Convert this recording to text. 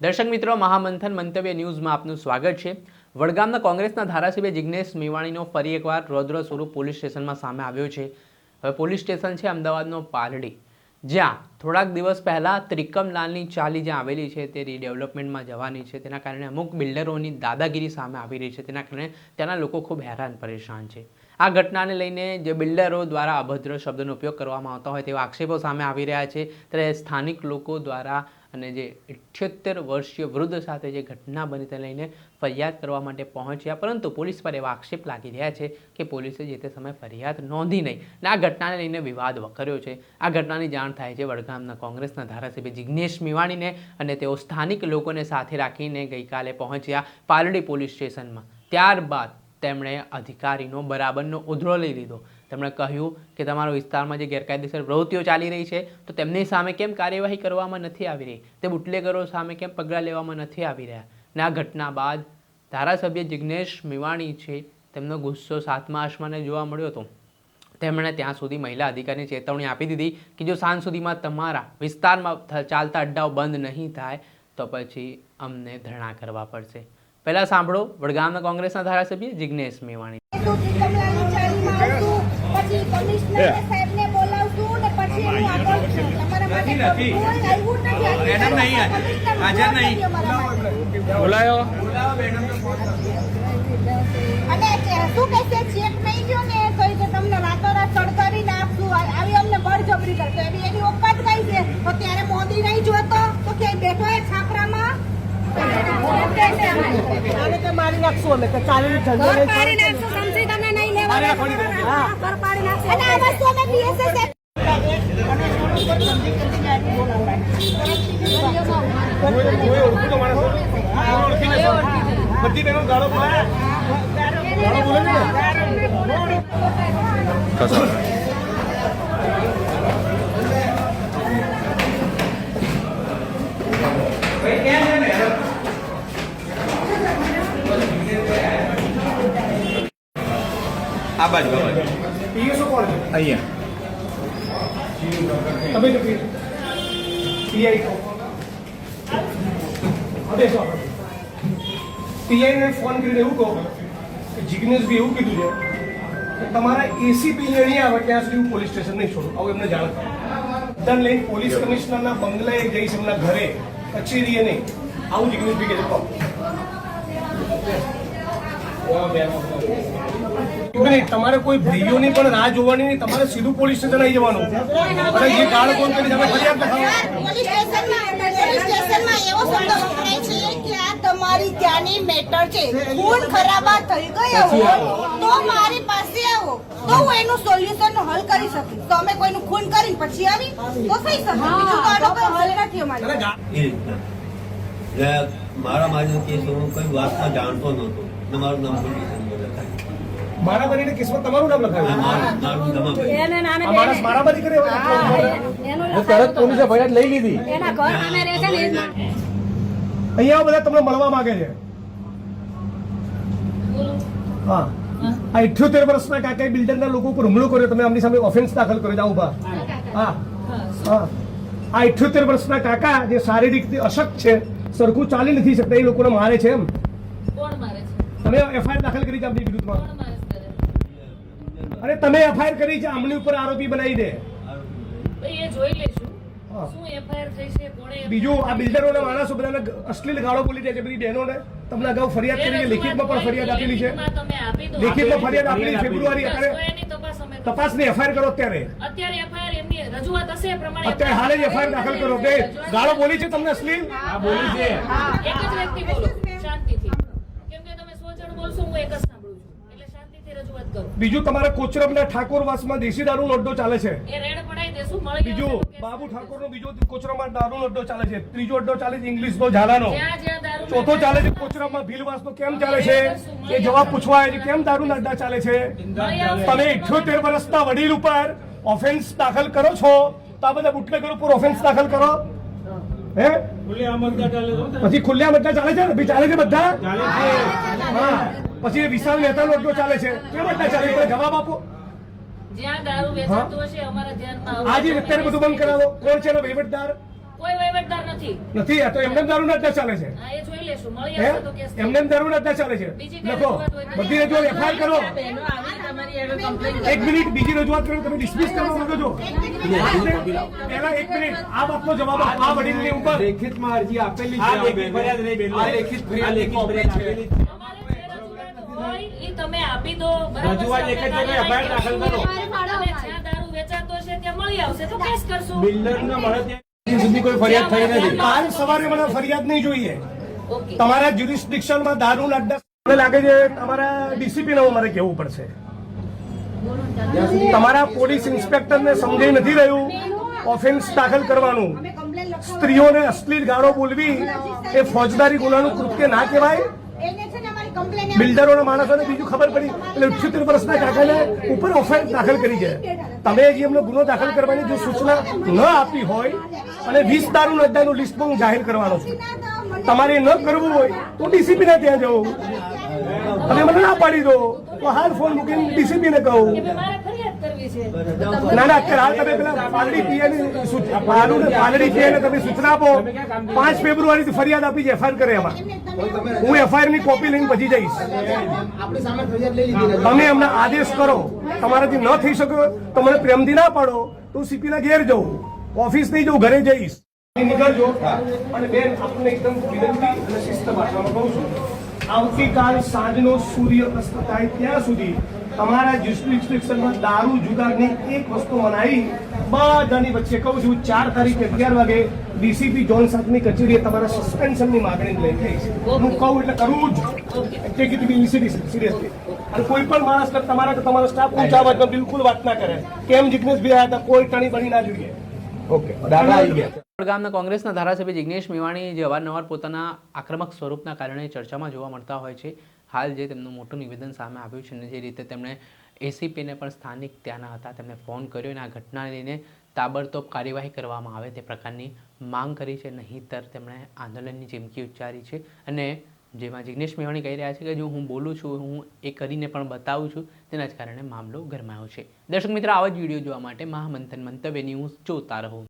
દર્શક મિત્રો, મહામંથન મંતવ્ય ન્યૂઝમાં આપનું સ્વાગત છે। વડગામના કોંગ્રેસના ધારાસભ્ય જિગ્નેશ મેવાણીનો ફરી એકવાર રૌદ્ર સ્વરૂપ પોલીસ સ્ટેશનમાં સામે આવ્યો છે। હવે પોલીસ સ્ટેશન છે અમદાવાદનો પાલડી, જ્યાં થોડાક દિવસ પહેલાં ત્રિકમલાલની ચાલી જ્યાં આવેલી છે તે રીડેવલપમેન્ટમાં જવાની છે। તેના કારણે અમુક બિલ્ડરોની દાદાગીરી સામે આવી રહી છે। તેના કારણે ત્યાંના લોકો ખૂબ હેરાન પરેશાન છે। આ ઘટનાને લઈને જે બિલ્ડરો દ્વારા અભદ્ર શબ્દનો ઉપયોગ કરવામાં આવતા હોય તેવા આક્ષેપો સામે આવી રહ્યા છે, ત્યારે સ્થાનિક લોકો દ્વારા અને જે 78 વર્ષીય વૃદ્ધ સાથે જે ઘટના બની તેને લઈને ફરિયાદ કરવા માટે પહોંચ્યા, પરંતુ પોલીસ પર એવા આક્ષેપ લાગી રહ્યા છે કે પોલીસે જે તે સમયે ફરિયાદ નોંધી નહીં અને આ ઘટનાને લઈને વિવાદ વકર્યો છે। આ ઘટનાની જાણ થાય છે વડગામના કોંગ્રેસના ધારાસભ્ય જિગ્નેશ મેવાણીને અને તેઓ સ્થાનિક લોકોને સાથે રાખીને ગઈકાલે પહોંચ્યા પાલડી પોલીસ સ્ટેશનમાં। ત્યારબાદ તેમણે અધિકારીનો બરાબરનો ઉધડો લઈ લીધો। તેમણે કહ્યું કે તમારા વિસ્તારમાં જે ગેરકાયદેસર પ્રવૃત્તિઓ ચાલી રહી છે તો તેમની સામે કેમ કાર્યવાહી કરવામાં નથી આવી રહી, તે બુટલેગરો સામે કેમ પગલાં લેવામાં નથી આવી રહ્યા। અને આ ઘટના બાદ ધારાસભ્ય જિગ્નેશ મેવાણી છે તેમનો ગુસ્સો સાતમા આસમાને જોવા મળ્યો હતો। તેમણે ત્યાં સુધી મહિલા અધિકારીને ચેતવણી આપી દીધી કે જો સાંજ સુધીમાં તમારા વિસ્તારમાં ચાલતા અડ્ડાઓ બંધ નહીં થાય તો પછી અમને ધરણા કરવા પડશે। પહેલા સાંભળો વડગામના કોંગ્રેસના ધારાસભ્ય જિગ્નેશ મેવાણી। મોદી નહીં જોતો તો ક્યાંય બેઠો એ છાપરામાં મારી નાખશું અમે કે ચાલી ઘર પાડી નાખશું, સમજી તમે નહીં લેવાનું। હા, ઘર પાડી નાખશું અને આ વસ્તુ અમે બીએસએસ બધી બેનો ગાળો બોલે આ બાજુ પીએસઓ કોણ છે અહીંયા તમે જો પીઆઈ પીઆઈને ફોન કરીને એવું કહો કે જિગ્નેશભાઈ એવું કીધું છે કે તમારા એસીપી નહીં આવે ત્યાં સુધી હું પોલીસ સ્ટેશન નહીં છોડું, આવું એમને જાણ કરો। બધાને લઈને પોલીસ કમિશનરના બંગલાએ જઈશ, એમના ઘરે કચેરીએ નહીં, આવું જિગ્નેશભાઈ કે કહો। તમારે કોઈ ભાઈઓની પણ રાહ જોવાની નહીં, તમારે સીધું પોલીસ સ્ટેશન આવી જવાનું અને જે ગાળ કોણ કરી તમે ફરિયાદ તમારી ત્યાંની મેટર છે, ખૂન ખરાબા થઈ ગયો હોય તો મારી પાસે આવો તો હું એનું સોલ્યુશન હલ કરી શકીશ। તો અમે કોઈનું ખૂન કરીને પછી આવી તો થઈ શકે, બીજું તો આનો કોઈ હલ નથી અમારી। મારા મારી કેસ હું કઈ વાતમાં જાણતો નહોતો, મારું નામ મારામારીના કેસમાં તમારું નામ લખાવ્યું, મારામારી કરે તરત પોલીસે ફરિયાદ લઈ લીધી। અહીંયા બધા તમને મળવા માંગે છે। હા, આ 78 વર્ષના કાકા બિલ્ડરના લોકો ઉપર હુમલો કર્યો, તમે આમની સામે ઓફેન્સ દાખલ કર્યો, જાઓ ઉભા। હા હા, આ 78 વર્ષના કાકા જે શારીરિક અશક્ત છે, સરખું ચાલી નથી શકતા, એ લોકોને મારે છે એમ? તમે એફઆઈઆર દાખલ કરી છે આમની વિરુદ્ધમાં? અરે તમે એફઆઈઆર કરી છે, આમની ઉપર આરોપી બનાવી દે। બીજું આ બિલ્ડરોના માણસો બધાને અશ્લીલ ગાળો બોલી દે છે, બધી બહેનોને તમને અગાઉ ફરિયાદ કરી છે, લેખિતમાં પણ ફરિયાદ આપેલી છે, લેખિતમાં ફરિયાદ આપેલી ફેબ્રુઆરી, અત્યારે તપાસની એફઆઈઆર કરો, અત્યારે હાલે જ એફઆઈઆર દાખલ કરો કે ગાળો બોલી છે તમને અશ્લીલ બોલી છે। બીજું તમારા કોચરબના ઠાકોરવાસમાં દેશી દારૂનો અડ્ડો ચાલે છે, બીજું બાબુ ઠાકોરનો બીજો કોચરબમાં દારૂનો અડ્ડો ચાલે છે, ત્રીજો અડ્ડો ચાલે છે ઇંગ્લિશનો ઝાલાનો, ચોથો ચાલે છે કોચરબમાં ભીલવાસનો કેમ ચાલે છે એ જવાબ પૂછવા આવે છે, કેમ દારૂના અડ્ડા ચાલે છે। તમે 78 વર્ષના વડીલ ઉપર ઓફેન્સ દાખલ કરો છો તો આ બધા બુટલેગરો ઉપર ઓફેન્સ દાખલ કરો। હે પછી ખુલ્લા અડ્ડા ચાલે છે ને, ચાલે છે બધા? હા, પછી વિશાલ નેતાનો અડ્ડો ચાલે છે, કેમ અડ્ડા ચાલે છે જવાબ આપો। જ્યાં દારૂ વેચાતો હશે અમારા ધ્યાનમાં આજે અત્યારે બધું બંધ કરાવો. કોણ છે એનો વહીવટદાર? કોઈ વહીવટદાર નથી. નથી આ તો એમને દારૂના અડ્ડા ચાલે છે હા, એ જોઈ લેશું. મળી હે આવશે તો કેસ થઈ એમને દારૂના અડ્ડા ચાલે છે બીજી કઈ લખો રજૂઆત હોય તો બધી રજૂઆત એફઆઈઆર કરો બહેનો આવી તમારી આગળ complaint એક મિનિટ બીજી રજૂઆત કરો તમે ડિસમિસ કરવા માંગો છો પહેલા એક મિનિટ આ બાતનો જવાબ આપો આ વડીલની ઉપર લેખિતમાં અરજી આપેલી છે આ લેખિત ફરિયાદ નહીં બેન. આ લેખિત ફરિયાદ આપેલી છે. તમારે જે રજૂઆત હોય ઈ તમે આપી દો. બરાબર છે? રજૂઆત એક જ આપણે જગ્યાએ FIR દાખલ કરો. અને જ્યાં દારૂ વેચાતો છે ત્યાં મળી આવશે તો કેસ કરશું. બિલ્ડરને મળે ત્યાં સુધી કોઈ ફરિયાદ થઈ નથી. કાલ સવારે મને ફરિયાદ નહીં જોઈએ ઓકે. તમારા જ્યુરિસ્ડિક્શનમાં દારૂના અડ્ડા મને લાગે છે તમારા ડીસીપી ને મારે કહેવું પડશે તમારા પોલીસ ઇન્સ્પેક્ટરને સમજાઈ નથી રહ્યું ઓફેન્સ દાખલ કરવાનું અમે કમ્પ્લેન લખાવો સ્ત્રીઓને અશ્લીલ ગાળો બોલવી એ ફોજદારી ગુનાનું કૃત્ય ના કહેવાય એને છે ને અમારી કમ્પ્લેન બિલ્ડરોના માણસોને બીજું ખબર પડી એટલે 78 વર્ષના કાકાને ઉપર ઓફેન્સ દાખલ કરી છે તમે હજી એમનો ગુનો દાખલ કરવાની જો સૂચના ન આપી હોય અને 20 દારૂના અડ્ડાનું લિસ્ટ પણ હું જાહેર કરવાનો છું તમારે ન કરવું હોય તો ડીસીપી ને ત્યાં જવું તમે મને ના પાડી દો તો હાલ ફોન મૂકીને ડીસીપી ને કહું કે મારે ફરિયાદ કરવી છે. ના ના અત્યારે હાલ તમે પેલા પાલડી પીએની પાલડી પીએને તમે સૂચના આપો 5 ફેબ્રુઆરી થી ફરિયાદ આપી છે એફઆઈઆર કરે એમાં હું એફઆઈઆર ની કોપી લઈને પછી જઈશ તમે એમને આદેશ કરો તમારાથી ન થઈ શકે તો મને પ્રેમથી ના પાડો તો સીપી ના ઘેર જવું ઓફિસ નહીં જવું ઘરે જઈશ નીકળજો અને બેન આપણને એકદમ વિનંતી અને શિસ્ત ભાષામાં કહું છું આવતીકાલ સાંજનો સૂર્ય અસ્ત થાય ત્યાં સુધી તમારા જ્યુરિસ્ડિક્શનમાં દારૂ જુગારની એક વસ્તુ મનાવી બધાની વચ્ચે કહું છું 4 તારીખે 11 વાગે ડીસીપી જોન સાથની કચેરીએ તમારા સસ્પેન્શનની માગણી લઈ જઈશ હું કહું એટલે કરવું જ ટેક ઇટ બી સિરિયસલી અને કોઈ પણ માણસ તમારા કે તમારો સ્ટાફ ઊંચા અવાજમાં બિલકુલ વાત ના કરે કેમ જિગ્નેશભાઈ આવ્યા હતા કોઈ ટણી બની ના જોઈએ ઓકે દાદા આવી ગયા વડગામના કોંગ્રેસના ધારાસભ્ય જિગ્નેશ મેવાણી જે અવારનવાર પોતાના આક્રમક સ્વરૂપના કારણે ચર્ચામાં જોવા મળતા હોય છે હાલ જે તેમનું મોટું નિવેદન સામે આવ્યું છે અને જે રીતે તેમણે એસીપીને પણ સ્થાનિક ત્યાંના હતા તેમને ફોન કર્યો અને આ ઘટનાને લઈને તાબડતોબ કાર્યવાહી કરવામાં આવે તે પ્રકારની માંગ કરી છે નહીંતર તેમણે આંદોલનની ચીમકી ઉચ્ચારી છે અને જેમાં જિગ્નેશ મેવાણી કહી રહ્યા છે કે જો હું બોલું છું હું એ કરીને પણ બતાવું છું તેના જ કારણે મામલો ગરમાયો છે દર્શક મિત્રો આવા જ વિડીયો જોવા માટે મહામંથન મંતવ્ય ન્યૂઝ જોતા રહો.